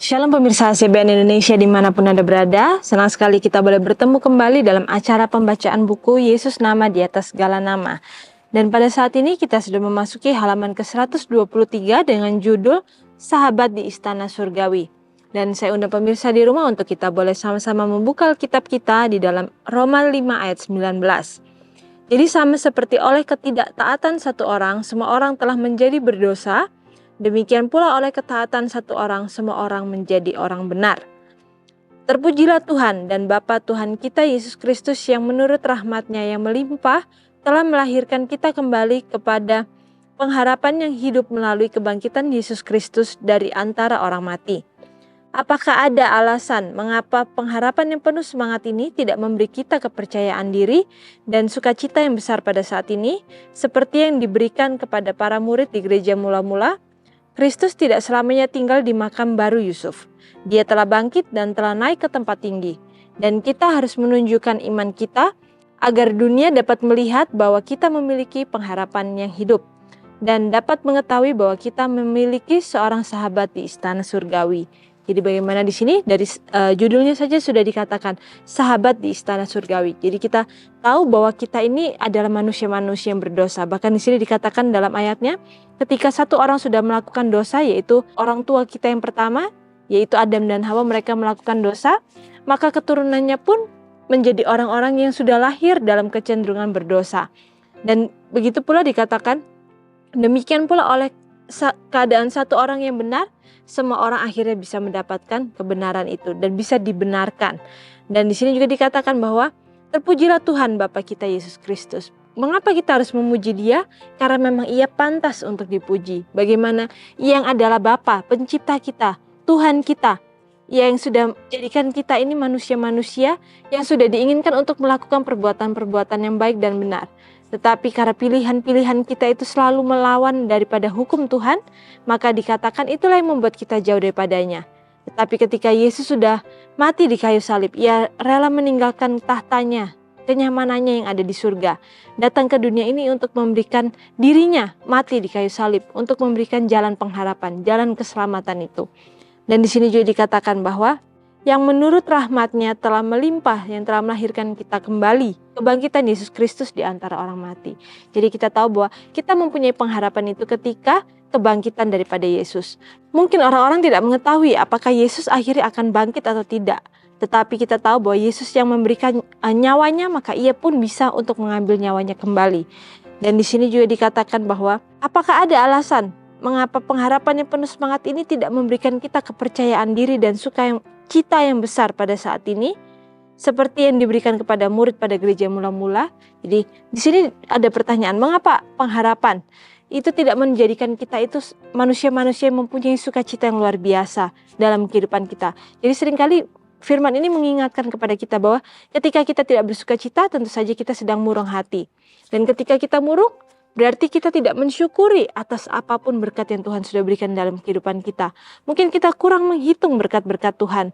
Shalom pemirsa CBN Indonesia dimanapun Anda berada, senang sekali kita boleh bertemu kembali dalam acara pembacaan buku Yesus Nama di Atas Segala Nama. Dan pada saat ini kita sudah memasuki halaman ke-123 dengan judul Sahabat di Istana Surgawi. Dan saya undang pemirsa di rumah untuk kita boleh sama-sama membuka Alkitab kita di dalam Roma 5 ayat 19. Jadi sama seperti oleh ketidaktaatan satu orang, semua orang telah menjadi berdosa, demikian pula oleh ketaatan satu orang, semua orang menjadi orang benar. Terpujilah Tuhan dan Bapa Tuhan kita Yesus Kristus yang menurut rahmat-Nya yang melimpah telah melahirkan kita kembali kepada pengharapan yang hidup melalui kebangkitan Yesus Kristus dari antara orang mati. Apakah ada alasan mengapa pengharapan yang penuh semangat ini tidak memberi kita kepercayaan diri dan sukacita yang besar pada saat ini, seperti yang diberikan kepada para murid di gereja mula-mula? Kristus tidak selamanya tinggal di makam baru Yusuf. Dia telah bangkit dan telah naik ke tempat tinggi. Dan kita harus menunjukkan iman kita agar dunia dapat melihat bahwa kita memiliki pengharapan yang hidup dan dapat mengetahui bahwa kita memiliki seorang sahabat di istana surgawi. Jadi bagaimana di sini dari judulnya saja sudah dikatakan sahabat di istana surgawi. Jadi kita tahu bahwa kita ini adalah manusia-manusia yang berdosa. Bahkan di sini dikatakan dalam ayatnya, ketika satu orang sudah melakukan dosa, yaitu orang tua kita yang pertama, yaitu Adam dan Hawa, mereka melakukan dosa, maka keturunannya pun menjadi orang-orang yang sudah lahir dalam kecenderungan berdosa. Dan begitu pula dikatakan, demikian pula oleh keadaan satu orang yang benar, semua orang akhirnya bisa mendapatkan kebenaran itu dan bisa dibenarkan. Dan di sini juga dikatakan bahwa terpujilah Tuhan Bapa kita Yesus Kristus. Mengapa kita harus memuji Dia? Karena memang Ia pantas untuk dipuji. Bagaimana Ia yang adalah Bapa, pencipta kita, Tuhan kita, Ia yang sudah menjadikan kita ini manusia-manusia yang sudah diinginkan untuk melakukan perbuatan-perbuatan yang baik dan benar. Tetapi karena pilihan-pilihan kita itu selalu melawan daripada hukum Tuhan, maka dikatakan itulah yang membuat kita jauh daripadanya. Tetapi ketika Yesus sudah mati di kayu salib, Ia rela meninggalkan tahtanya, kenyamanannya yang ada di surga, datang ke dunia ini untuk memberikan dirinya mati di kayu salib, untuk memberikan jalan pengharapan, jalan keselamatan itu. Dan di sini juga dikatakan bahwa yang menurut rahmat-Nya telah melimpah, yang telah melahirkan kita kembali, kebangkitan Yesus Kristus di antara orang mati. Jadi kita tahu bahwa kita mempunyai pengharapan itu ketika kebangkitan daripada Yesus. Mungkin orang-orang tidak mengetahui apakah Yesus akhirnya akan bangkit atau tidak. Tetapi kita tahu bahwa Yesus yang memberikan nyawanya, maka Ia pun bisa untuk mengambil nyawanya kembali. Dan di sini juga dikatakan bahwa apakah ada alasan mengapa pengharapan yang penuh semangat ini tidak memberikan kita kepercayaan diri dan sukacita yang besar pada saat ini, seperti yang diberikan kepada murid pada gereja mula-mula. Jadi di sini ada pertanyaan, mengapa pengharapan itu tidak menjadikan kita itu manusia-manusia yang mempunyai sukacita yang luar biasa dalam kehidupan kita. Jadi seringkali firman ini mengingatkan kepada kita bahwa ketika kita tidak bersukacita, tentu saja kita sedang murung hati. Dan ketika kita murung, berarti kita tidak mensyukuri atas apapun berkat yang Tuhan sudah berikan dalam kehidupan kita. Mungkin kita kurang menghitung berkat-berkat Tuhan.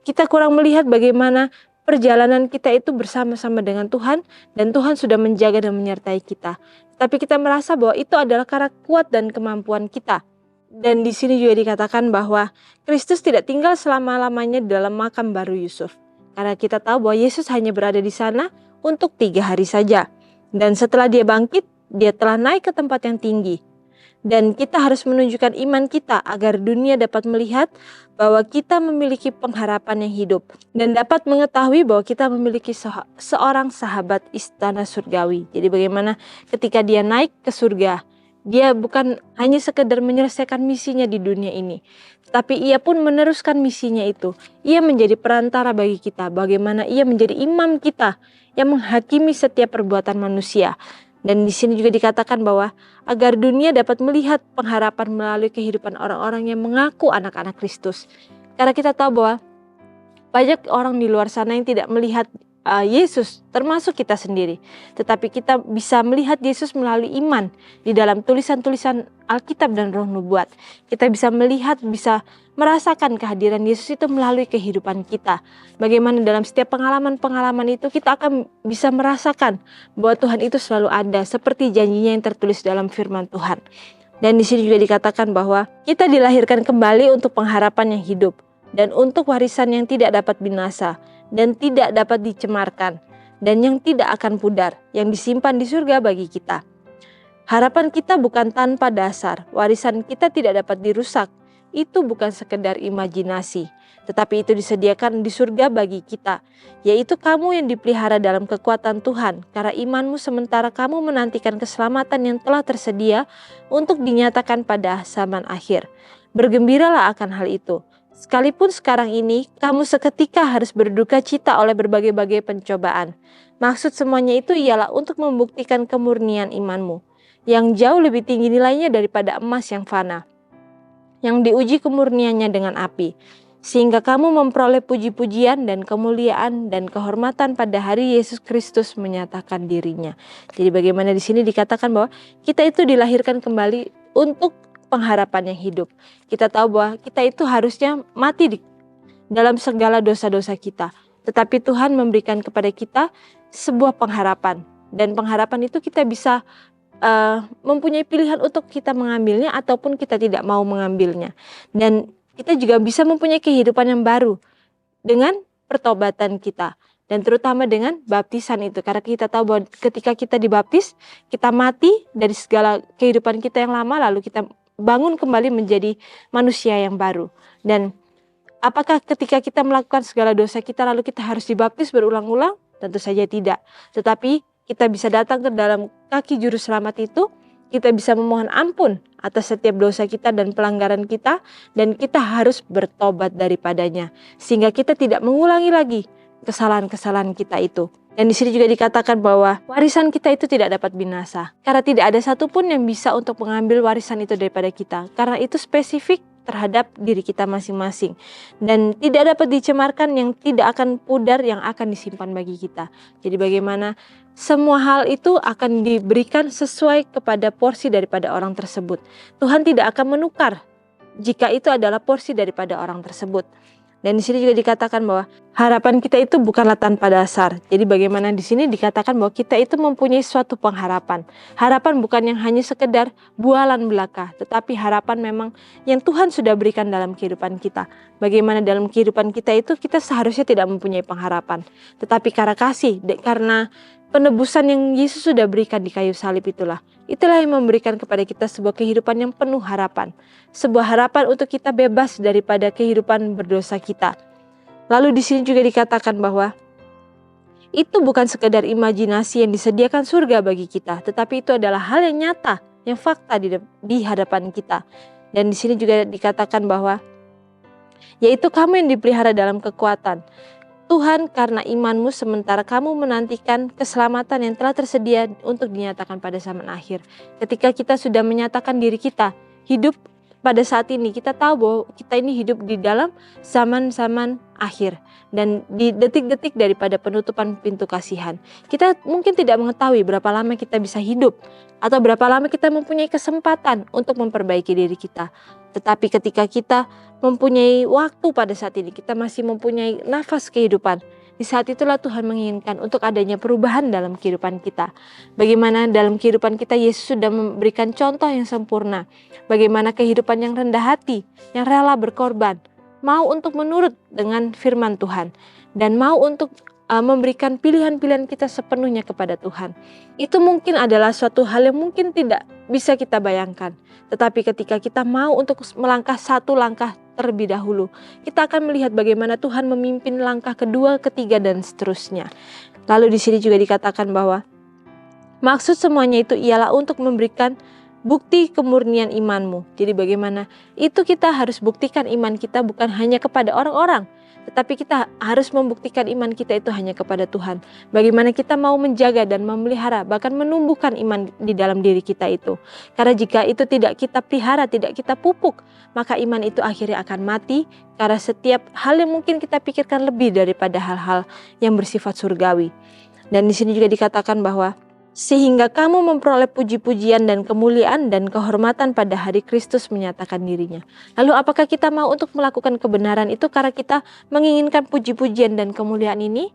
Kita kurang melihat bagaimana perjalanan kita itu bersama-sama dengan Tuhan, dan Tuhan sudah menjaga dan menyertai kita. Tapi kita merasa bahwa itu adalah karena kuat dan kemampuan kita. Dan di sini juga dikatakan bahwa Kristus tidak tinggal selama-lamanya dalam makam baru Yusuf. Karena kita tahu bahwa Yesus hanya berada di sana untuk 3 hari saja. Dan setelah Dia bangkit, Dia telah naik ke tempat yang tinggi. Dan kita harus menunjukkan iman kita agar dunia dapat melihat bahwa kita memiliki pengharapan yang hidup dan dapat mengetahui bahwa kita memiliki seorang sahabat istana surgawi. Jadi bagaimana ketika Dia naik ke surga, Dia bukan hanya sekedar menyelesaikan misinya di dunia ini, tapi Ia pun meneruskan misinya itu. Ia menjadi perantara bagi kita, bagaimana Ia menjadi imam kita yang menghakimi setiap perbuatan manusia. Dan di sini juga dikatakan bahwa agar dunia dapat melihat pengharapan melalui kehidupan orang-orang yang mengaku anak-anak Kristus. Karena kita tahu bahwa banyak orang di luar sana yang tidak melihat Yesus, termasuk kita sendiri. Tetapi kita bisa melihat Yesus melalui iman di dalam tulisan-tulisan Alkitab dan Roh Nubuat. Kita bisa melihat, bisa merasakan kehadiran Yesus itu melalui kehidupan kita. Bagaimana dalam setiap pengalaman-pengalaman itu kita akan bisa merasakan bahwa Tuhan itu selalu ada, seperti janjinya yang tertulis dalam firman Tuhan. Dan di sini juga dikatakan bahwa kita dilahirkan kembali untuk pengharapan yang hidup dan untuk warisan yang tidak dapat binasa dan tidak dapat dicemarkan dan yang tidak akan pudar, yang disimpan di surga bagi kita. Harapan kita bukan tanpa dasar, warisan kita tidak dapat dirusak. Itu bukan sekedar imajinasi, tetapi itu disediakan di surga bagi kita, yaitu kamu yang dipelihara dalam kekuatan Tuhan, karena imanmu sementara kamu menantikan keselamatan yang telah tersedia untuk dinyatakan pada zaman akhir. Bergembiralah akan hal itu. Sekalipun sekarang ini kamu seketika harus berduka cita oleh berbagai-bagai pencobaan. Maksud semuanya itu ialah untuk membuktikan kemurnian imanmu, yang jauh lebih tinggi nilainya daripada emas yang fana, yang diuji kemurniannya dengan api, sehingga kamu memperoleh puji-pujian dan kemuliaan dan kehormatan pada hari Yesus Kristus menyatakan dirinya. Jadi bagaimana di sini dikatakan bahwa kita itu dilahirkan kembali untuk pengharapan yang hidup. Kita tahu bahwa kita itu harusnya mati dalam segala dosa-dosa kita, tetapi Tuhan memberikan kepada kita sebuah pengharapan, dan pengharapan itu kita bisa mempunyai pilihan untuk kita mengambilnya ataupun kita tidak mau mengambilnya. Dan kita juga bisa mempunyai kehidupan yang baru dengan pertobatan kita, dan terutama dengan baptisan itu. Karena kita tahu bahwa ketika kita dibaptis, kita mati dari segala kehidupan kita yang lama, lalu kita bangun kembali menjadi manusia yang baru. Dan apakah ketika kita melakukan segala dosa kita lalu kita harus dibaptis berulang-ulang? Tentu saja tidak. Tetapi kita bisa datang ke dalam kaki juru selamat itu, kita bisa memohon ampun atas setiap dosa kita dan pelanggaran kita, dan kita harus bertobat daripadanya, sehingga kita tidak mengulangi lagi kesalahan-kesalahan kita itu. Dan di sini juga dikatakan bahwa warisan kita itu tidak dapat binasa, karena tidak ada satupun yang bisa untuk mengambil warisan itu daripada kita, karena itu spesifik terhadap diri kita masing-masing, dan tidak dapat dicemarkan, yang tidak akan pudar, yang akan disimpan bagi kita. Jadi bagaimana semua hal itu akan diberikan sesuai kepada porsi daripada orang tersebut. Tuhan tidak akan menukar jika itu adalah porsi daripada orang tersebut. Dan di sini juga dikatakan bahwa harapan kita itu bukanlah tanpa dasar. Jadi bagaimana di sini dikatakan bahwa kita itu mempunyai suatu pengharapan. Harapan bukan yang hanya sekedar bualan belaka, tetapi harapan memang yang Tuhan sudah berikan dalam kehidupan kita. Bagaimana dalam kehidupan kita itu kita seharusnya tidak mempunyai pengharapan, tetapi karena kasih, karena penebusan yang Yesus sudah berikan di kayu salib itulah yang memberikan kepada kita sebuah kehidupan yang penuh harapan. Sebuah harapan untuk kita bebas daripada kehidupan berdosa kita. Lalu di sini juga dikatakan bahwa itu bukan sekedar imajinasi yang disediakan surga bagi kita, tetapi itu adalah hal yang nyata, yang fakta di hadapan kita. Dan di sini juga dikatakan bahwa yaitu kamu yang dipelihara dalam kekuatan Tuhan karena imanmu sementara kamu menantikan keselamatan yang telah tersedia untuk dinyatakan pada zaman akhir. Ketika kita sudah menyatakan diri kita hidup pada saat ini, kita tahu bahwa kita ini hidup di dalam zaman-zaman akhir dan di detik-detik daripada penutupan pintu kasihan. Kita mungkin tidak mengetahui berapa lama kita bisa hidup atau berapa lama kita mempunyai kesempatan untuk memperbaiki diri kita. Tetapi ketika kita mempunyai waktu pada saat ini, kita masih mempunyai nafas kehidupan, di saat itulah Tuhan menginginkan untuk adanya perubahan dalam kehidupan kita. Bagaimana dalam kehidupan kita Yesus sudah memberikan contoh yang sempurna. Bagaimana kehidupan yang rendah hati, yang rela berkorban, mau untuk menurut dengan firman Tuhan, dan mau untuk memberikan pilihan-pilihan kita sepenuhnya kepada Tuhan. Itu mungkin adalah suatu hal yang mungkin tidak bisa kita bayangkan. Tetapi ketika kita mau untuk melangkah satu langkah terlebih dahulu, kita akan melihat bagaimana Tuhan memimpin langkah kedua, ketiga, dan seterusnya. Lalu di sini juga dikatakan bahwa maksud semuanya itu ialah untuk memberikan bukti kemurnian imanmu. Jadi bagaimana itu kita harus buktikan iman kita bukan hanya kepada orang-orang, tetapi kita harus membuktikan iman kita itu hanya kepada Tuhan. Bagaimana kita mau menjaga dan memelihara, bahkan menumbuhkan iman di dalam diri kita itu. Karena jika itu tidak kita pelihara, tidak kita pupuk, maka iman itu akhirnya akan mati. Karena setiap hal yang mungkin kita pikirkan lebih daripada hal-hal yang bersifat surgawi. Dan di sini juga dikatakan bahwa sehingga kamu memperoleh puji-pujian dan kemuliaan dan kehormatan pada hari Kristus menyatakan dirinya. Lalu apakah kita mau untuk melakukan kebenaran itu karena kita menginginkan puji-pujian dan kemuliaan ini?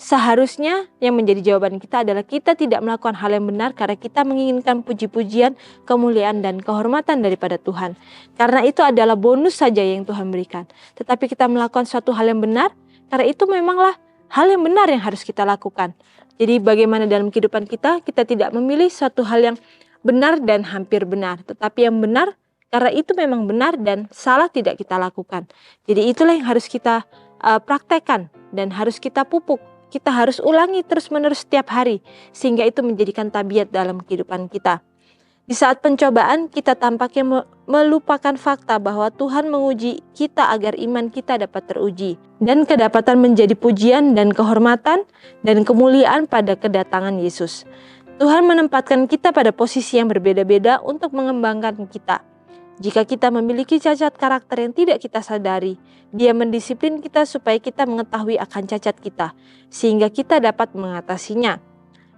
seharusnya yang menjadi jawaban kita adalah kita tidak melakukan hal yang benar karena kita menginginkan puji-pujian, kemuliaan, dan kehormatan daripada Tuhan. Karena itu adalah bonus saja yang Tuhan berikan. Tetapi kita melakukan suatu hal yang benar, karena itu memanglah hal yang benar yang harus kita lakukan. Jadi bagaimana dalam kehidupan kita tidak memilih suatu hal yang benar dan hampir benar. Tetapi yang benar, karena itu memang benar dan salah tidak kita lakukan. Jadi itulah yang harus kita praktekkan dan harus kita pupuk. Kita harus ulangi terus-menerus setiap hari, sehingga itu menjadikan tabiat dalam kehidupan kita. Di saat pencobaan, kita tampaknya melupakan fakta bahwa Tuhan menguji kita agar iman kita dapat teruji, dan kedapatan menjadi pujian dan kehormatan dan kemuliaan pada kedatangan Yesus. Tuhan menempatkan kita pada posisi yang berbeda-beda untuk mengembangkan kita. Jika kita memiliki cacat karakter yang tidak kita sadari, Dia mendisiplin kita supaya kita mengetahui akan cacat kita, sehingga kita dapat mengatasinya.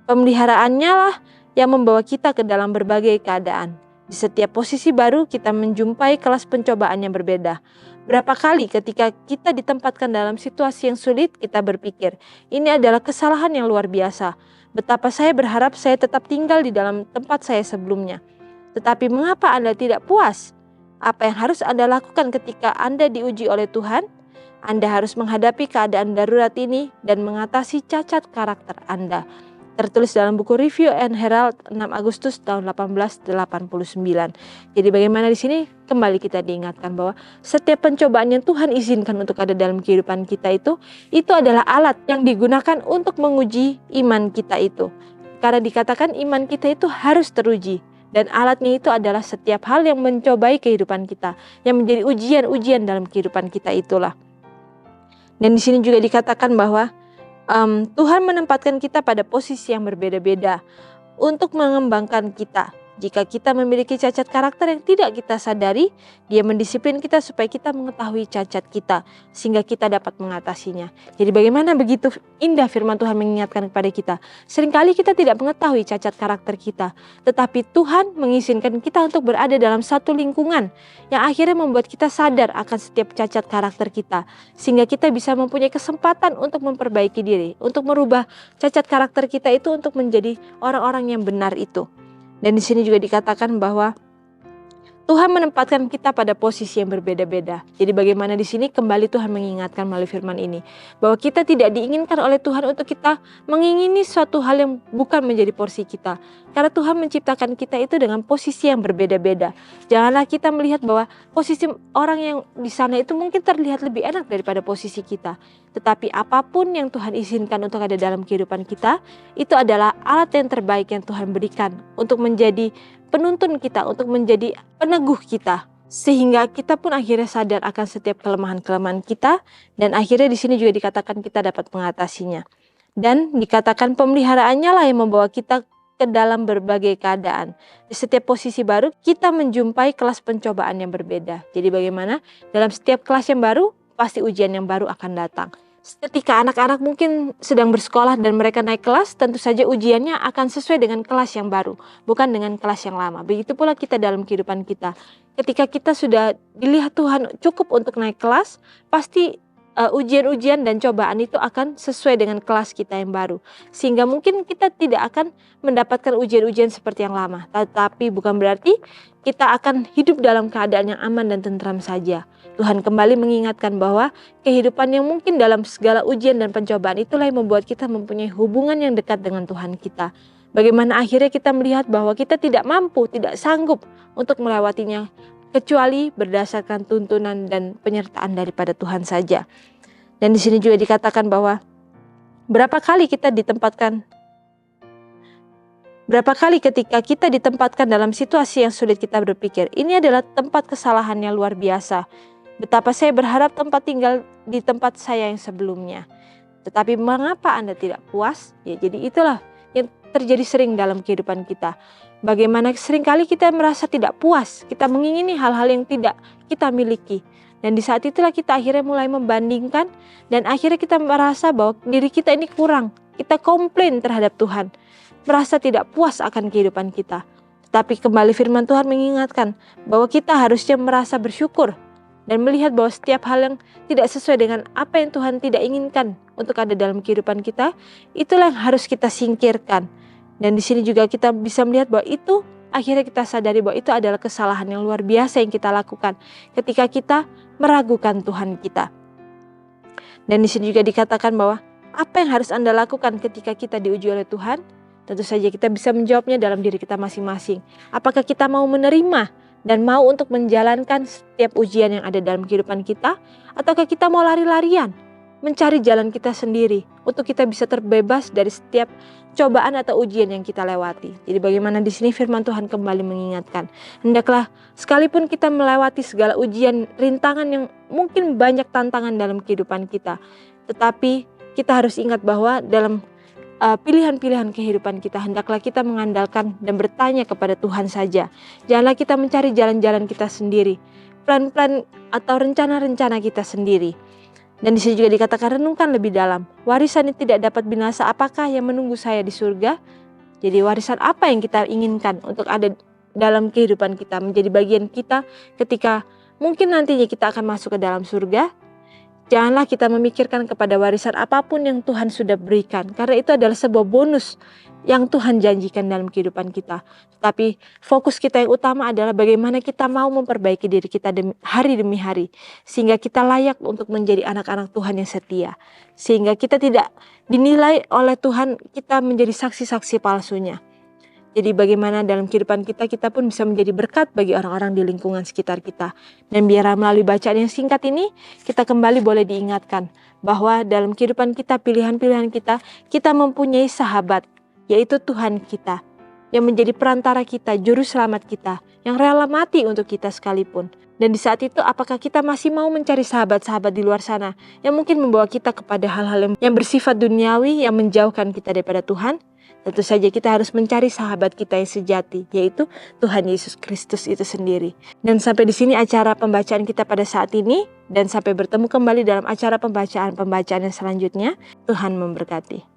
Pemeliharaannya lah yang membawa kita ke dalam berbagai keadaan. Di setiap posisi baru kita menjumpai kelas pencobaan yang berbeda. Berapa kali ketika kita ditempatkan dalam situasi yang sulit, kita berpikir, ini adalah kesalahan yang luar biasa. Betapa saya berharap saya tetap tinggal di dalam tempat saya sebelumnya. Tetapi mengapa Anda tidak puas? Apa yang harus Anda lakukan ketika Anda diuji oleh Tuhan? Anda harus menghadapi keadaan darurat ini dan mengatasi cacat karakter Anda. Tertulis dalam buku Review and Herald 6 Agustus tahun 1889. Jadi bagaimana di sini kembali kita diingatkan bahwa setiap pencobaan yang Tuhan izinkan untuk ada dalam kehidupan kita itu adalah alat yang digunakan untuk menguji iman kita itu. Karena dikatakan iman kita itu harus teruji. Dan alatnya itu adalah setiap hal yang mencobai kehidupan kita, yang menjadi ujian-ujian dalam kehidupan kita itulah. Dan di sini juga dikatakan bahwa Tuhan menempatkan kita pada posisi yang berbeda-beda untuk mengembangkan kita. Jika kita memiliki cacat karakter yang tidak kita sadari, Dia mendisiplin kita supaya kita mengetahui cacat kita, sehingga kita dapat mengatasinya. Jadi bagaimana begitu indah firman Tuhan mengingatkan kepada kita. Seringkali kita tidak mengetahui cacat karakter kita, tetapi Tuhan mengizinkan kita untuk berada dalam satu lingkungan yang akhirnya membuat kita sadar akan setiap cacat karakter kita, sehingga kita bisa mempunyai kesempatan untuk memperbaiki diri, untuk merubah cacat karakter kita itu untuk menjadi orang-orang yang benar itu. Dan di sini juga dikatakan bahwa Tuhan menempatkan kita pada posisi yang berbeda-beda. Jadi bagaimana di sini kembali Tuhan mengingatkan melalui firman ini bahwa kita tidak diinginkan oleh Tuhan untuk kita mengingini suatu hal yang bukan menjadi porsi kita. Karena Tuhan menciptakan kita itu dengan posisi yang berbeda-beda. Janganlah kita melihat bahwa posisi orang yang di sana itu mungkin terlihat lebih enak daripada posisi kita. Tetapi apapun yang Tuhan izinkan untuk ada dalam kehidupan kita, itu adalah alat yang terbaik yang Tuhan berikan untuk menjadi penuntun kita, untuk menjadi peneguh kita. Sehingga kita pun akhirnya sadar akan setiap kelemahan-kelemahan kita, dan akhirnya di sini juga dikatakan kita dapat mengatasinya. Dan dikatakan pemeliharaannya lah yang membawa kita ke dalam berbagai keadaan. Di setiap posisi baru kita menjumpai kelas pencobaan yang berbeda. Jadi bagaimana? Dalam setiap kelas yang baru, pasti ujian yang baru akan datang. Ketika anak-anak mungkin sedang bersekolah dan mereka naik kelas, tentu saja ujiannya akan sesuai dengan kelas yang baru, bukan dengan kelas yang lama. Begitu pula kita dalam kehidupan kita. Ketika kita sudah dilihat Tuhan cukup untuk naik kelas, pasti ujian-ujian dan cobaan itu akan sesuai dengan kelas kita yang baru. Sehingga mungkin kita tidak akan mendapatkan ujian-ujian seperti yang lama. Tetapi bukan berarti kita akan hidup dalam keadaan yang aman dan tentram saja. Tuhan kembali mengingatkan bahwa kehidupan yang mungkin dalam segala ujian dan pencobaan itulah yang membuat kita mempunyai hubungan yang dekat dengan Tuhan kita. Bagaimana akhirnya kita melihat bahwa kita tidak mampu, tidak sanggup untuk melewatinya, kecuali berdasarkan tuntunan dan penyertaan daripada Tuhan saja. Dan di sini juga dikatakan bahwa berapa kali ketika kita ditempatkan dalam situasi yang sulit kita berpikir, ini adalah tempat kesalahan yang luar biasa. Betapa saya berharap tempat tinggal di tempat saya yang sebelumnya. Tetapi mengapa Anda tidak puas? Ya, jadi itulah yang terjadi sering dalam kehidupan kita. Bagaimana seringkali kita merasa tidak puas, kita mengingini hal-hal yang tidak kita miliki. Dan di saat itulah kita akhirnya mulai membandingkan, dan akhirnya kita merasa bahwa diri kita ini kurang. Kita komplain terhadap Tuhan, merasa tidak puas akan kehidupan kita. Tapi kembali firman Tuhan mengingatkan bahwa kita harusnya merasa bersyukur. dan melihat bahwa setiap hal yang tidak sesuai dengan apa yang Tuhan tidak inginkan untuk ada dalam kehidupan kita, itulah yang harus kita singkirkan. Dan di sini juga kita bisa melihat bahwa itu akhirnya kita sadari bahwa itu adalah kesalahan yang luar biasa yang kita lakukan ketika kita meragukan Tuhan kita. Dan di sini juga dikatakan bahwa apa yang harus Anda lakukan ketika kita diuji oleh Tuhan? Tentu saja kita bisa menjawabnya dalam diri kita masing-masing. Apakah kita mau menerima dan mau untuk menjalankan setiap ujian yang ada dalam kehidupan kita? Ataukah kita mau lari-larian, mencari jalan kita sendiri untuk kita bisa terbebas dari setiap cobaan atau ujian yang kita lewati? Jadi bagaimana di sini firman Tuhan kembali mengingatkan, hendaklah sekalipun kita melewati segala ujian, rintangan yang mungkin banyak tantangan dalam kehidupan kita, tetapi kita harus ingat bahwa dalam pilihan-pilihan kehidupan kita, hendaklah kita mengandalkan dan bertanya kepada Tuhan saja. Janganlah kita mencari jalan-jalan kita sendiri, plan-plan atau rencana-rencana kita sendiri. Dan di sini juga dikatakan, renungkan lebih dalam. Warisan yang tidak dapat binasa, apakah yang menunggu saya di surga? Jadi warisan apa yang kita inginkan untuk ada dalam kehidupan kita, menjadi bagian kita ketika mungkin nantinya kita akan masuk ke dalam surga? Janganlah kita memikirkan kepada warisan apapun yang Tuhan sudah berikan, karena itu adalah sebuah bonus yang Tuhan janjikan dalam kehidupan kita. Tapi fokus kita yang utama adalah bagaimana kita mau memperbaiki diri kita hari demi hari, sehingga kita layak untuk menjadi anak-anak Tuhan yang setia. Sehingga kita tidak dinilai oleh Tuhan kita menjadi saksi-saksi palsunya. Jadi bagaimana dalam kehidupan kita, kita pun bisa menjadi berkat bagi orang-orang di lingkungan sekitar kita. Dan biarlah melalui bacaan yang singkat ini, kita kembali boleh diingatkan bahwa dalam kehidupan kita, pilihan-pilihan kita, kita mempunyai sahabat, yaitu Tuhan kita, yang menjadi perantara kita, juru selamat kita, yang rela mati untuk kita sekalipun. Dan di saat itu, apakah kita masih mau mencari sahabat-sahabat di luar sana, yang mungkin membawa kita kepada hal-hal yang bersifat duniawi, yang menjauhkan kita daripada Tuhan? Tentu saja kita harus mencari sahabat kita yang sejati, yaitu Tuhan Yesus Kristus itu sendiri. Dan sampai di sini acara pembacaan kita pada saat ini, dan sampai bertemu kembali dalam acara pembacaan yang selanjutnya. Tuhan memberkati.